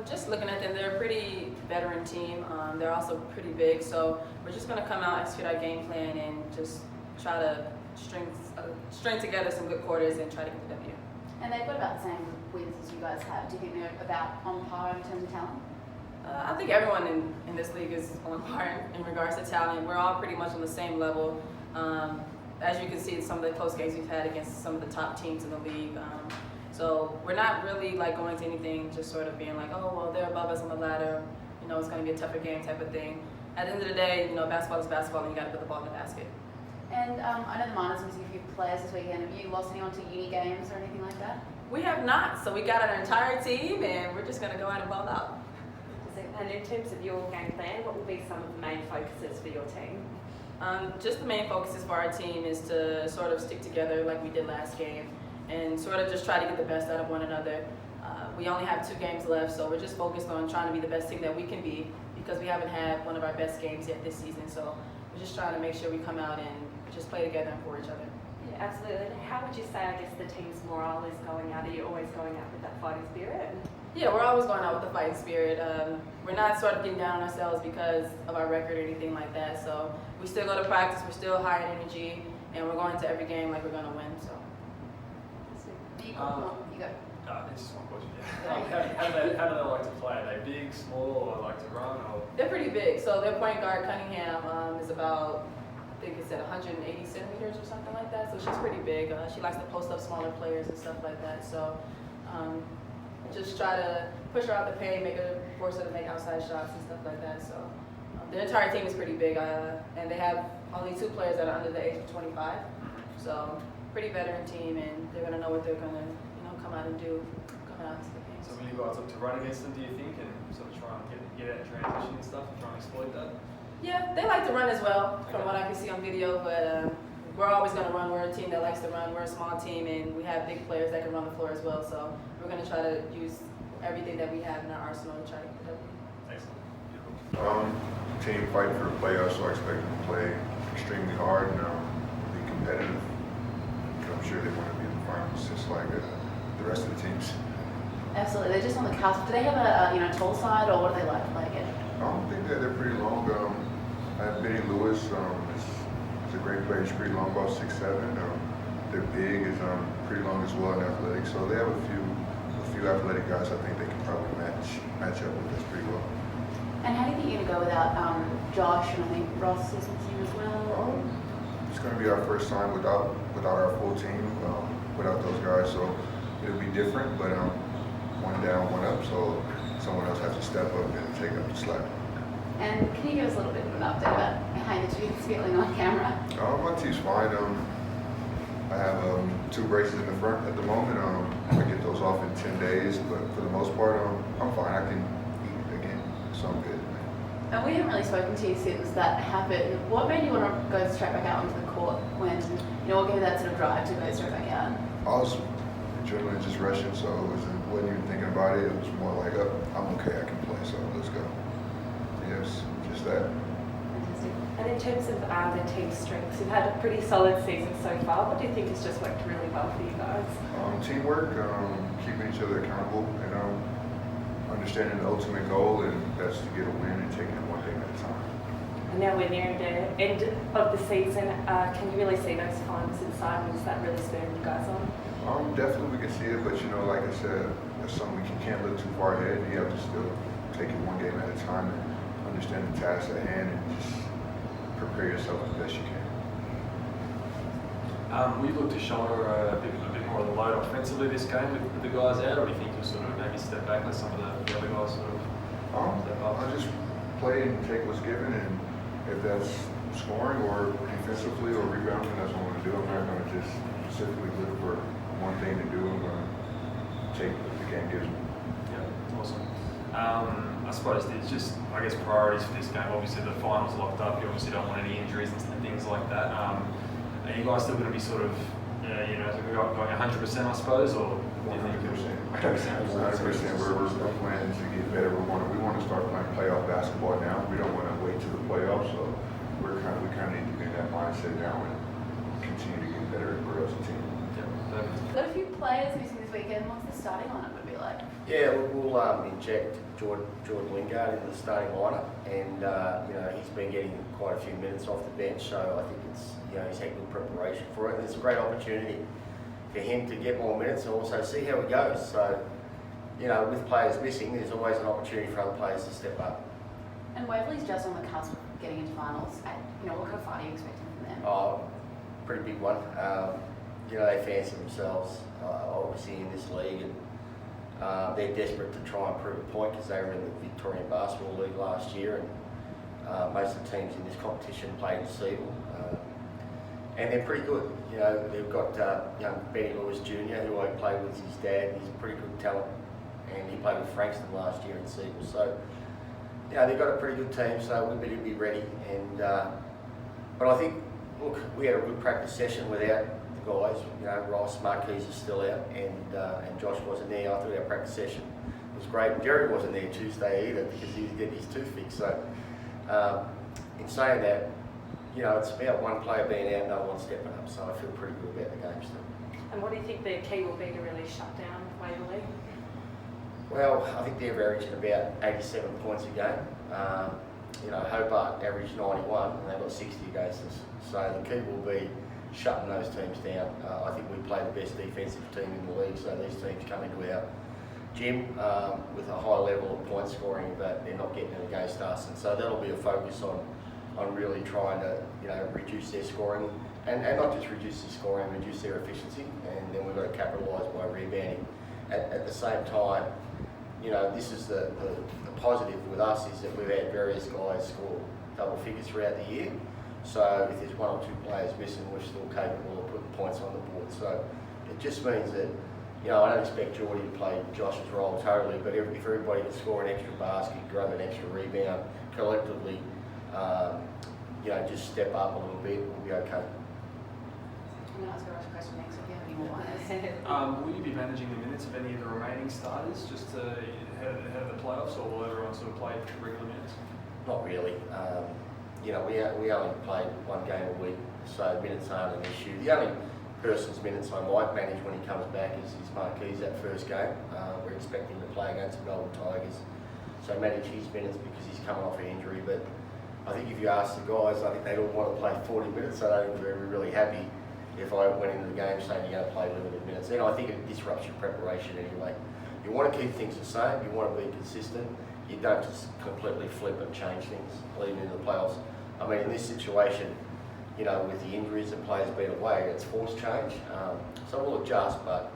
Just looking at them, they're a pretty veteran team. They're also pretty big, so we're just going to come out, execute our game plan, and just try to string together some good quarters and try to get the W. And they've got about the same wins as you guys have. Do you think they're about on par in terms of talent? I think everyone in this league is on par in regards to talent. We're all pretty much on the same level. As you can see, some of the close games we've had against some of the top teams in the league. So we're not really like going to anything just sort of being like, oh, well, they're above us on the ladder. You know, it's going to be a tougher game type of thing. At the end of the day, you know, basketball is basketball, and you got to put the ball in the basket. And I know the Miners are missing a few players this weekend. Have you lost anyone to uni games or anything like that? We have not. So we got our entire team, and we're just going to go out and ball out. And in terms of your game plan, what will be some of the main focuses for your team? Just the main focuses for our team is to sort of stick together like we did last game and sort of just try to get the best out of one another. We only have 2 games left, so we're just focused on trying to be the best team that we can be because we haven't had one of our best games yet this season. So we're just trying to make sure we come out and just play together and for each other. Yeah, absolutely. How would you say, I guess, the team's morale is going out? Are you always going out with that fighting spirit? Yeah, we're always going out with the fighting spirit. We're not sort of getting down on ourselves because of our record or anything like that. So we still go to practice, we're still high in energy, and we're going to every game like we're going to win. So. You go. It's just one question. How do they like to play? Are they big, small, or like to run? Or? They're pretty big. So their point guard, Cunningham, is about, I think it's at 180 centimeters or something like that. So she's pretty big. She likes to post up smaller players and stuff like that. So just try to push her out the paint, force her to make outside shots and stuff like that. So the entire team is pretty big, and they have only 2 players that are under the age of 25. So pretty veteran team, and they're gonna know what they're gonna, come out and do coming out to the game. So will you guys look to run against them, do you think, and sort of try and get out in transition and stuff and try and exploit that? Yeah, they like to run as well, from what I can see on video, but we're always going to run. We're a team that likes to run. We're a small team, and we have big players that can run the floor as well, so we're going to try to use everything that we have in our arsenal to try to get the W. Excellent. Beautiful. Team fighting for the playoffs, so I expect them to play extremely hard and be competitive. I'm sure they want to be in the finals just like the rest of the teams. Absolutely. They're just on the cusp. Do they have a tall side, or what do they like to play again? I think that they're pretty long. I have Benny Lewis. Is a great player. He's pretty long, about 6'7". They're big. Is pretty long as well and athletic. So they have a few athletic guys. I think they can probably match up with us pretty well. And how do you think you're going to go without Josh, and I think Ross is missing as well? It's going to be our first time without our full team, without those guys. So it'll be different, but one down, one up. So someone else has to step up and take up the slack. And can you give us a little bit of an update about how your team's feeling on camera? My team's fine. I have 2 braces in the front at the moment. I get those off in 10 days, but for the most part, I'm fine. I can eat again, so I'm good. And we haven't really spoken to you since that happened. What made you want to go straight back out onto the court when, what gave you that sort of drive to go straight back out? I was adrenaline just rushing, so wasn't even thinking about it. It was more like, I'm okay, I can play, so let's go. Yes, just that. Fantastic. And in terms of the team's strengths, you've had a pretty solid season so far. What do you think has just worked really well for you guys? Teamwork, keeping each other accountable, and understanding the ultimate goal, and that's to get a win and taking it one day at a time. And now we're nearing the end of the season. Can you really see those finals inside? Is that really spurring you guys on? Definitely we can see it, but like I said, that's something we can't look too far ahead. You have to still take it one game at a time and understand the task at hand and just prepare yourself the best you can. Will you look to shoulder a bit more of the load offensively this game with the guys out, or do you think you'll sort of maybe step back, let some of the other guys sort of step up? I'll just play and take what's given, and if that's scoring or defensively or rebounding, that's what I'm going to do. I'm not going to just specifically look for one thing to do. I'm going to take what the game gives me. Yeah, awesome. I suppose there's just, priorities for this game. Obviously, the finals locked up. You obviously don't want any injuries and things like that. Are you guys still going to be sort of, going 100%, I suppose, or? 100%. 100%. We're planning to get better. We want to start playing playoff basketball now. We don't want to wait to the playoffs. So we kind of need to get that mindset now and continue to get better and grow as a team. Yeah, David. We've got a few players missing this weekend. What's the starting lineup going to be like? Yeah, we'll inject Jordan Lingard into the starting lineup, and he's been getting quite a few minutes off the bench, so I think he's had good preparation for it. And it's a great opportunity for him to get more minutes and also see how he goes. So, with players missing, there's always an opportunity for other players to step up. And Waverley's just on the cusp of getting into finals. What kind of fight are you expecting from them? Oh, pretty big one. They fancy themselves, obviously, in this league, and they're desperate to try and prove a point because they were in the Victorian Basketball League last year, and most of the teams in this competition played in Seagull. And they're pretty good. They've got young Benny Lewis Jr., who I played with his dad. He's a pretty good talent, and he played with Frankston last year in Seagull. So, they've got a pretty good team, so we better be ready. And but I think, look, we had a good practice session without the guys. Ross Marquis is still out, and Josh wasn't there. I thought our practice session was great. And Jerry wasn't there Tuesday either because he was getting his tooth fixed. So, in saying that, it's about one player being out, no one stepping up. So I feel pretty good about the game still. And what do you think their key will be to really shut down Waverley? Well, I think they're averaging about 87 points a game. Hobart averaged 91 and they've got 60 against us. So the key will be shutting those teams down. I think we play the best defensive team in the league, so these teams come into our gym with a high level of point scoring, but they're not getting it against us. And so that'll be a focus on really trying to reduce their scoring, and not just reduce their scoring, reduce their efficiency, and then we've got to capitalise by rebounding. At the same time, this is the positive with us is that we've had various guys score double figures throughout the year. So if there's one or two players missing, we're still capable of putting points on the board. So it just means that, I don't expect Geordie to play Josh's role totally, but if everybody can score an extra basket, grab an extra rebound, collectively, just step up a little bit, we'll be okay. I'm going to ask a question next if you have any more ones. Will you be managing the minutes of any of the remaining starters just to ahead of the playoffs, or will everyone sort of play regular minutes? Not really. We only play one game a week, so minutes aren't an issue. The only person's minutes I might manage when he comes back is Marquis that first game. We're expecting to play against the Golden Tigers, so manage his minutes because he's coming off an injury. But I think if you ask the guys, I think they'd all want to play 40 minutes, so I think they'd be really happy if I went into the game saying you're going to play limited minutes. And I think it disrupts your preparation anyway. You want to keep things the same, you want to be consistent, you don't just completely flip and change things leading into the playoffs. I mean, in this situation, with the injuries and players being away, it's forced change. So we'll adjust, but,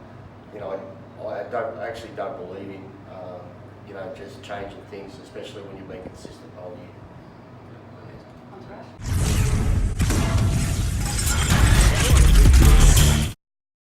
I actually don't believe in, just changing things, especially when you've been consistent the whole year.